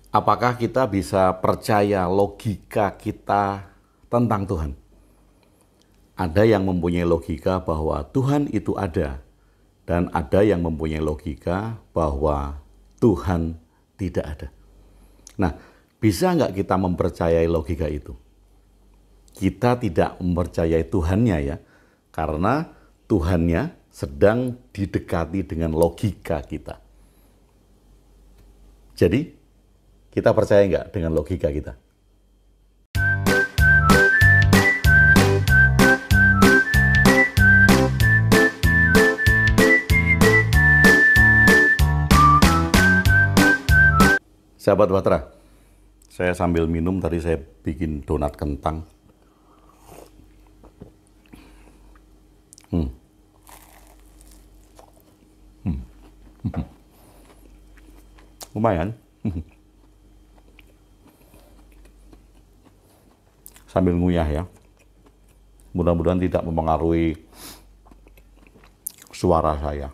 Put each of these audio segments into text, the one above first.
Apakah kita bisa percaya logika kita tentang Tuhan? Ada yang mempunyai logika bahwa Tuhan itu ada, dan ada yang mempunyai logika bahwa Tuhan tidak ada. Nah, bisa nggak kita mempercayai logika itu? Kita tidak mempercayai Tuhannya ya, karena Tuhannya sedang didekati dengan logika kita. Jadi, kita percaya nggak dengan logika kita? Sahabat Bahtera, saya sambil minum tadi saya bikin donat kentang. Lumayan. Sambil ngunyah ya. Mudah-mudahan tidak mempengaruhi suara saya.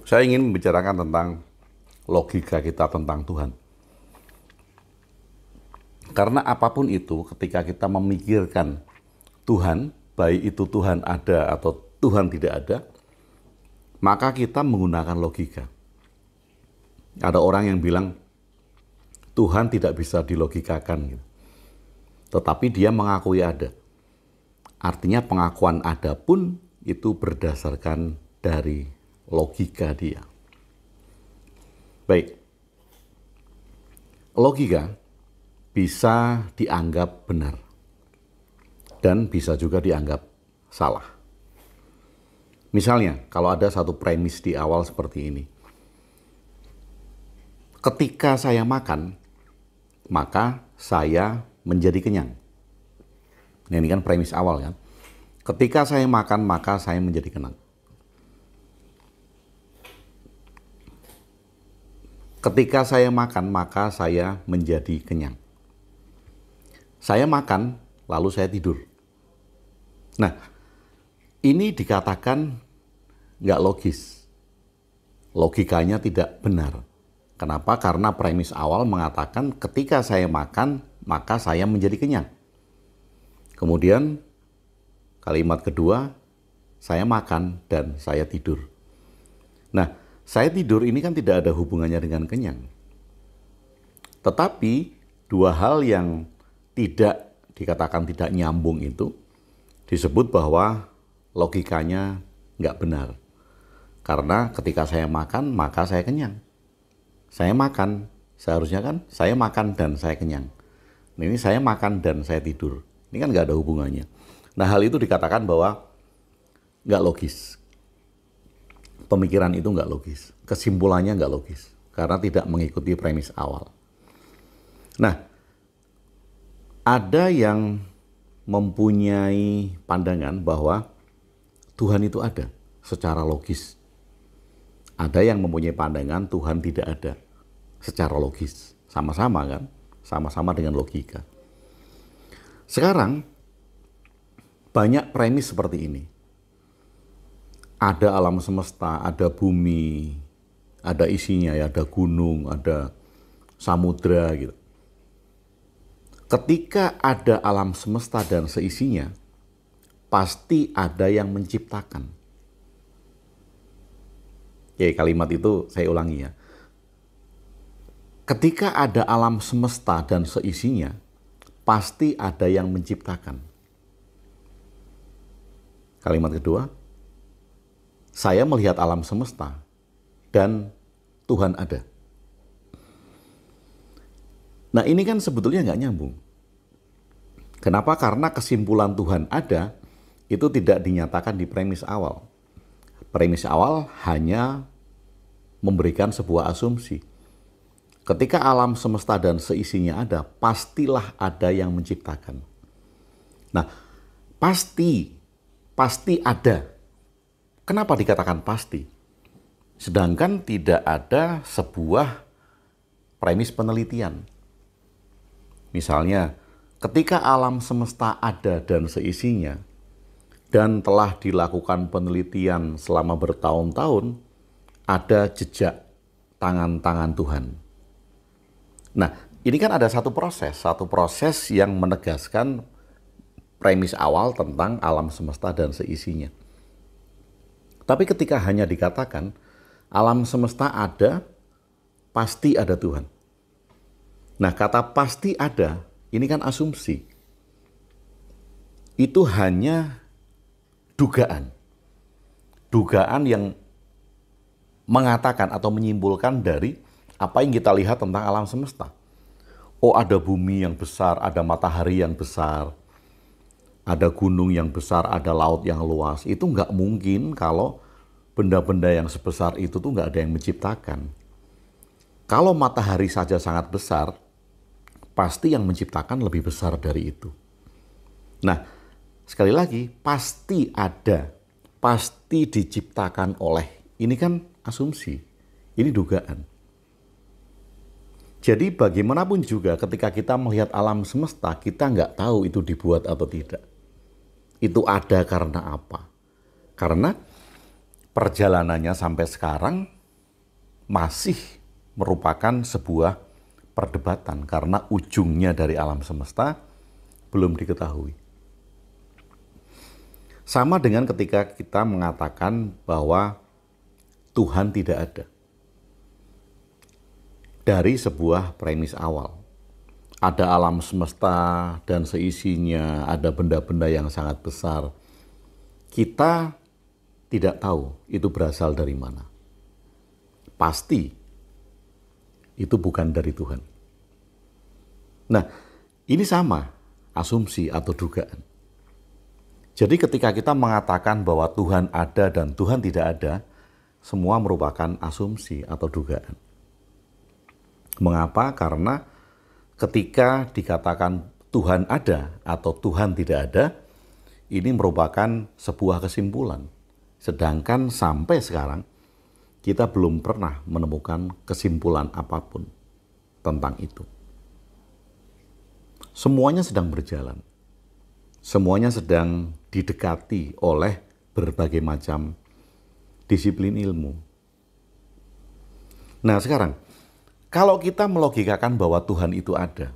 Saya ingin membicarakan tentang logika kita tentang Tuhan. Karena apapun itu, ketika kita memikirkan Tuhan, baik itu Tuhan ada atau Tuhan tidak ada, maka kita menggunakan logika. Ada orang yang bilang, Tuhan tidak bisa dilogikakan. Tetapi dia mengakui ada. Artinya pengakuan ada pun itu berdasarkan dari logika dia. Baik. Logika bisa dianggap benar dan bisa juga dianggap salah. Misalnya, kalau ada satu premis di awal seperti ini. Ketika saya makan, maka saya menjadi kenyang. Nah, ini kan premis awal kan. Ketika saya makan, maka saya menjadi kenyang. Ketika saya makan, maka saya menjadi kenyang. Saya makan, lalu saya tidur. Nah, ini dikatakan nggak logis. Logikanya tidak benar. Kenapa? Karena premis awal mengatakan ketika saya makan, maka saya menjadi kenyang. Kemudian, kalimat kedua, saya makan dan saya tidur. Nah, saya tidur ini kan tidak ada hubungannya dengan kenyang. Tetapi, dua hal yang tidak dikatakan tidak nyambung itu disebut bahwa logikanya nggak benar. Karena ketika saya makan, maka saya kenyang. Saya makan, seharusnya kan saya makan dan saya kenyang. Nah, ini saya makan dan saya tidur. Ini kan nggak ada hubungannya. Nah, hal itu dikatakan bahwa nggak logis. Pemikiran itu nggak logis. Kesimpulannya nggak logis. Karena tidak mengikuti premis awal. Nah, ada yang mempunyai pandangan bahwa Tuhan itu ada secara logis. Ada yang mempunyai pandangan Tuhan tidak ada secara logis. Sama-sama kan? Sama-sama dengan logika. Sekarang, banyak premis seperti ini. Ada alam semesta, ada bumi, ada isinya ya, ada gunung, ada samudra gitu. Ketika ada alam semesta dan seisinya, pasti ada yang menciptakan. Oke, kalimat itu saya ulangi ya. Ketika ada alam semesta dan seisinya, pasti ada yang menciptakan. Kalimat kedua, saya melihat alam semesta dan Tuhan ada. Nah, ini kan sebetulnya nggak nyambung. Kenapa? Karena kesimpulan Tuhan ada itu tidak dinyatakan di premis awal. Premis awal hanya memberikan sebuah asumsi. Ketika alam semesta dan seisinya ada, pastilah ada yang menciptakan. Nah, pasti ada. Kenapa dikatakan pasti? Sedangkan tidak ada sebuah premis penelitian. Misalnya, ketika alam semesta ada dan seisinya, dan telah dilakukan penelitian selama bertahun-tahun, ada jejak tangan-tangan Tuhan. Nah, ini kan ada satu proses yang menegaskan premis awal tentang alam semesta dan seisinya. Tapi ketika hanya dikatakan alam semesta ada, pasti ada Tuhan. Nah, kata pasti ada, ini kan asumsi. Itu hanya dugaan. Dugaan yang mengatakan atau menyimpulkan dari apa yang kita lihat tentang alam semesta. Oh, ada bumi yang besar, ada matahari yang besar, ada gunung yang besar, ada laut yang luas. Itu nggak mungkin kalau benda-benda yang sebesar itu tuh nggak ada yang menciptakan. Kalau matahari saja sangat besar, pasti yang menciptakan lebih besar dari itu. Nah, sekali lagi, pasti ada, pasti diciptakan oleh. Ini kan asumsi, ini dugaan. Jadi bagaimanapun juga ketika kita melihat alam semesta, kita nggak tahu itu dibuat atau tidak. Itu ada karena apa? Karena perjalanannya sampai sekarang masih merupakan sebuah perdebatan karena ujungnya dari alam semesta belum diketahui. Sama dengan ketika kita mengatakan bahwa Tuhan tidak ada. Dari sebuah premis awal. Ada alam semesta dan seisinya, ada benda-benda yang sangat besar. Kita tidak tahu itu berasal dari mana. Pasti itu bukan dari Tuhan. Nah, ini sama asumsi atau dugaan. Jadi ketika kita mengatakan bahwa Tuhan ada dan Tuhan tidak ada, semua merupakan asumsi atau dugaan. Mengapa? Karena ketika dikatakan Tuhan ada atau Tuhan tidak ada, ini merupakan sebuah kesimpulan. Sedangkan sampai sekarang, kita belum pernah menemukan kesimpulan apapun tentang itu. Semuanya sedang berjalan. Semuanya sedang didekati oleh berbagai macam disiplin ilmu. Nah sekarang, kalau kita melogikakan bahwa Tuhan itu ada,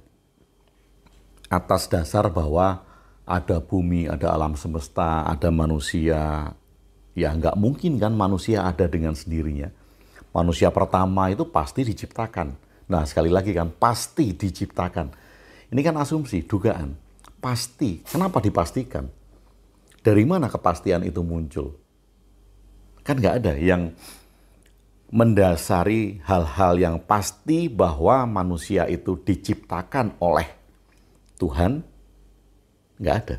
atas dasar bahwa ada bumi, ada alam semesta, ada manusia, ya nggak mungkin kan manusia ada dengan sendirinya. Manusia pertama itu pasti diciptakan. Nah sekali lagi kan, pasti diciptakan. Ini kan asumsi, dugaan. Pasti. Kenapa dipastikan? Dari mana kepastian itu muncul? Kan nggak ada yang mendasari hal-hal yang pasti bahwa manusia itu diciptakan oleh Tuhan, nggak ada.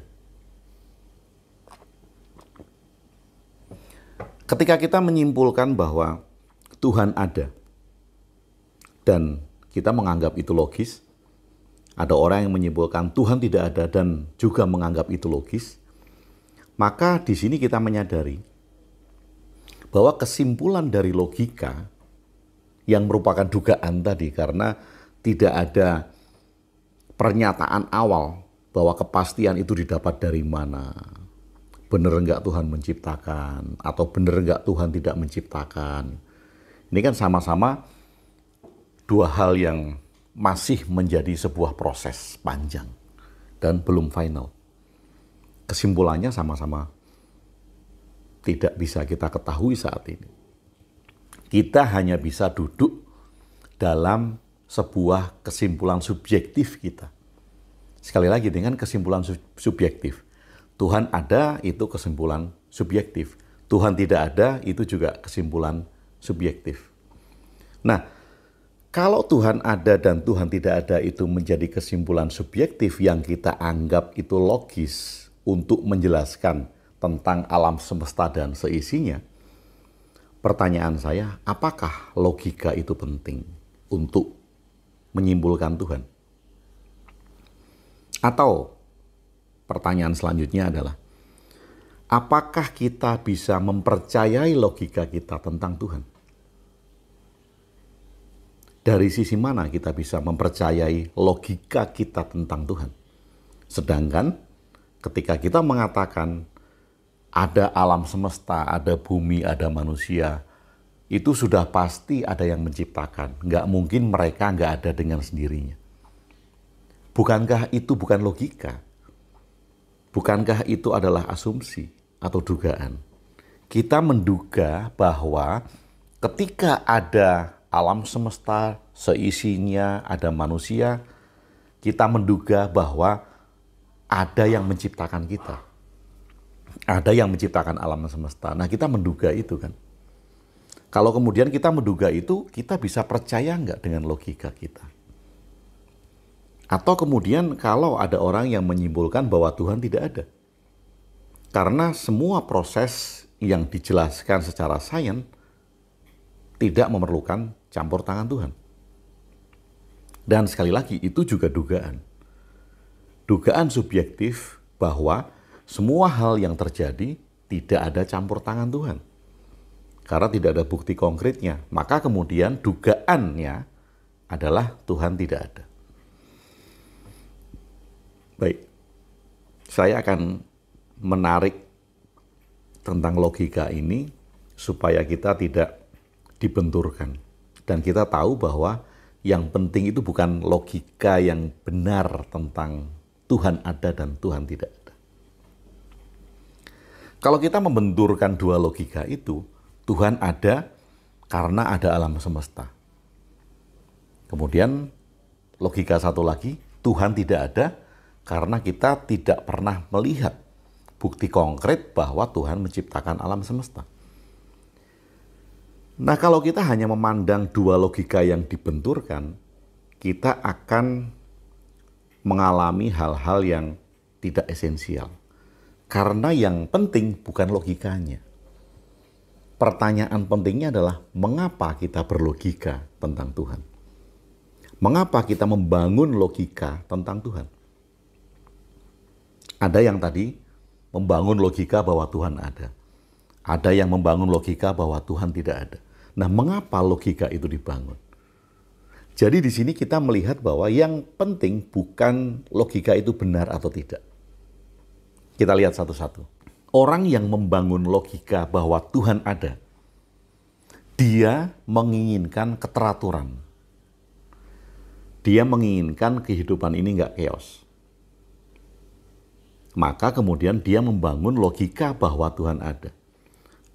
Ketika kita menyimpulkan bahwa Tuhan ada dan kita menganggap itu logis, ada orang yang menyimpulkan Tuhan tidak ada dan juga menganggap itu logis, maka di sini kita menyadari bahwa kesimpulan dari logika yang merupakan dugaan tadi, karena tidak ada pernyataan awal bahwa kepastian itu didapat dari mana. Benar enggak Tuhan menciptakan atau benar enggak Tuhan tidak menciptakan. Ini kan sama-sama dua hal yang masih menjadi sebuah proses panjang dan belum final. Kesimpulannya sama-sama tidak bisa kita ketahui saat ini. Kita hanya bisa duduk dalam sebuah kesimpulan subjektif kita. Sekali lagi dengan kesimpulan subjektif. Tuhan ada itu kesimpulan subjektif. Tuhan tidak ada itu juga kesimpulan subjektif. Nah, kalau Tuhan ada dan Tuhan tidak ada itu menjadi kesimpulan subjektif yang kita anggap itu logis untuk menjelaskan tentang alam semesta dan seisinya, pertanyaan saya, apakah logika itu penting untuk menyimpulkan Tuhan? Atau pertanyaan selanjutnya adalah, apakah kita bisa mempercayai logika kita tentang Tuhan? Dari sisi mana kita bisa mempercayai logika kita tentang Tuhan? Sedangkan ketika kita mengatakan ada alam semesta, ada bumi, ada manusia, itu sudah pasti ada yang menciptakan. Nggak mungkin mereka nggak ada dengan sendirinya. Bukankah itu bukan logika? Bukankah itu adalah asumsi atau dugaan? Kita menduga bahwa ketika ada alam semesta seisinya, ada manusia, kita menduga bahwa ada yang menciptakan kita. Ada yang menciptakan alam semesta. Nah, kita menduga itu kan. Kalau kemudian kita menduga itu, kita bisa percaya nggak dengan logika kita? Atau kemudian kalau ada orang yang menyimpulkan bahwa Tuhan tidak ada. Karena semua proses yang dijelaskan secara sains tidak memerlukan campur tangan Tuhan. Dan sekali lagi, itu juga dugaan. Dugaan subjektif bahwa semua hal yang terjadi tidak ada campur tangan Tuhan. Karena tidak ada bukti konkretnya. Maka kemudian dugaannya adalah Tuhan tidak ada. Baik, saya akan menarik tentang logika ini supaya kita tidak dibenturkan. Dan kita tahu bahwa yang penting itu bukan logika yang benar tentang Tuhan ada dan Tuhan tidak ada. Kalau kita membenturkan dua logika itu, Tuhan ada karena ada alam semesta. Kemudian logika satu lagi, Tuhan tidak ada karena kita tidak pernah melihat bukti konkret bahwa Tuhan menciptakan alam semesta. Nah, kalau kita hanya memandang dua logika yang dibenturkan, kita akan mengalami hal-hal yang tidak esensial. Karena yang penting bukan logikanya. Pertanyaan pentingnya adalah mengapa kita berlogika tentang Tuhan? Mengapa kita membangun logika tentang Tuhan? Ada yang tadi membangun logika bahwa Tuhan ada. Ada yang membangun logika bahwa Tuhan tidak ada. Nah, mengapa logika itu dibangun? Jadi di sini kita melihat bahwa yang penting bukan logika itu benar atau tidak. Kita lihat satu-satu. Orang yang membangun logika bahwa Tuhan ada, dia menginginkan keteraturan. Dia menginginkan kehidupan ini nggak chaos. Maka kemudian dia membangun logika bahwa Tuhan ada.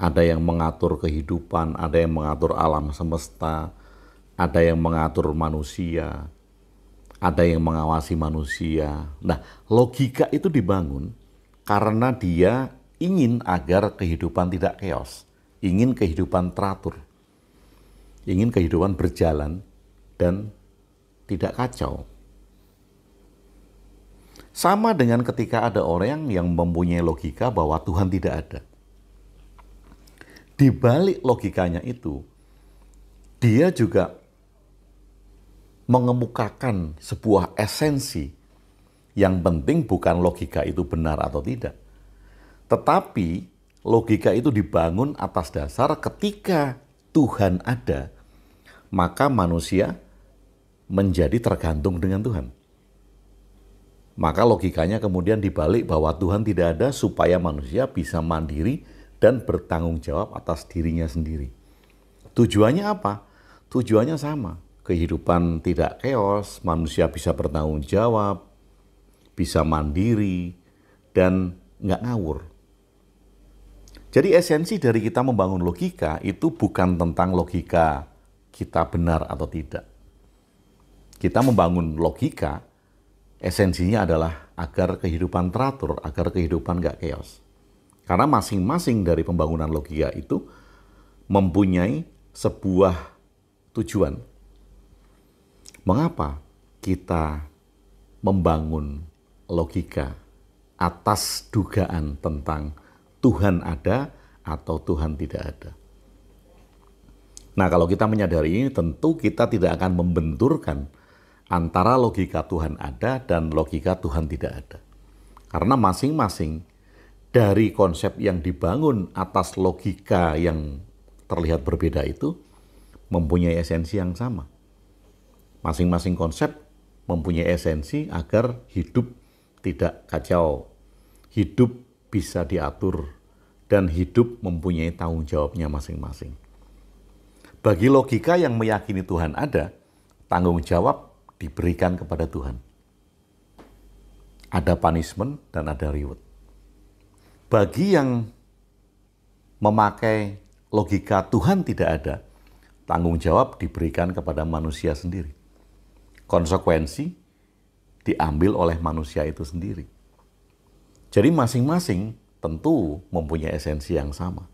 Ada yang mengatur kehidupan, ada yang mengatur alam semesta, ada yang mengatur manusia, ada yang mengawasi manusia. Nah, logika itu dibangun karena dia ingin agar kehidupan tidak chaos, ingin kehidupan teratur, ingin kehidupan berjalan dan tidak kacau. Sama dengan ketika ada orang yang mempunyai logika bahwa Tuhan tidak ada. Di balik logikanya itu, dia juga mengemukakan sebuah esensi. Yang penting bukan logika itu benar atau tidak. Tetapi logika itu dibangun atas dasar ketika Tuhan ada, maka manusia menjadi tergantung dengan Tuhan. Maka logikanya kemudian dibalik bahwa Tuhan tidak ada supaya manusia bisa mandiri dan bertanggung jawab atas dirinya sendiri. Tujuannya apa? Tujuannya sama. Kehidupan tidak chaos, manusia bisa bertanggung jawab, bisa mandiri, dan nggak ngawur. Jadi esensi dari kita membangun logika itu bukan tentang logika kita benar atau tidak. Kita membangun logika, esensinya adalah agar kehidupan teratur, agar kehidupan nggak chaos. Karena masing-masing dari pembangunan logika itu mempunyai sebuah tujuan. Mengapa kita membangun logika atas dugaan tentang Tuhan ada atau Tuhan tidak ada? Nah, kalau kita menyadari ini, tentu kita tidak akan membenturkan antara logika Tuhan ada dan logika Tuhan tidak ada. Karena masing-masing dari konsep yang dibangun atas logika yang terlihat berbeda itu mempunyai esensi yang sama. Masing-masing konsep mempunyai esensi agar hidup tidak kacau. Hidup bisa diatur dan hidup mempunyai tanggung jawabnya masing-masing. Bagi logika yang meyakini Tuhan ada, tanggung jawab diberikan kepada Tuhan. Ada punishment dan ada reward. Bagi yang memakai logika Tuhan tidak ada, tanggung jawab diberikan kepada manusia sendiri. Konsekuensi diambil oleh manusia itu sendiri. Jadi masing-masing tentu mempunyai esensi yang sama.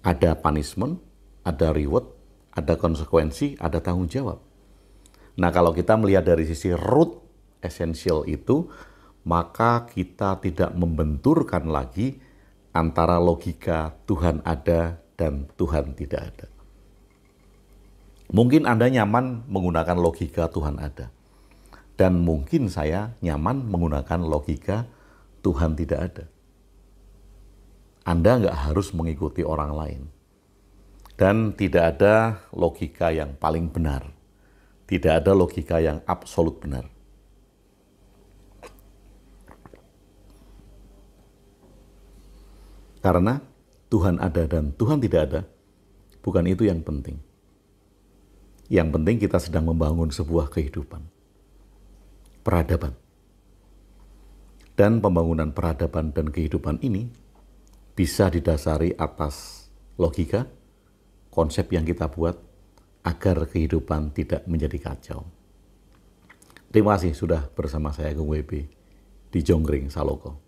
Ada punishment, ada reward, ada konsekuensi, ada tanggung jawab. Nah, kalau kita melihat dari sisi root esensial itu, maka kita tidak membenturkan lagi antara logika Tuhan ada dan Tuhan tidak ada. Mungkin Anda nyaman menggunakan logika Tuhan ada. Dan mungkin saya nyaman menggunakan logika Tuhan tidak ada. Anda nggak harus mengikuti orang lain. Dan tidak ada logika yang paling benar. Tidak ada logika yang absolut benar. Karena Tuhan ada dan Tuhan tidak ada, bukan itu yang penting. Yang penting kita sedang membangun sebuah kehidupan. Peradaban. Dan pembangunan peradaban dan kehidupan ini bisa didasari atas logika, konsep yang kita buat agar kehidupan tidak menjadi kacau. Terima kasih sudah bersama saya Gung WB di Jonggring Saloko.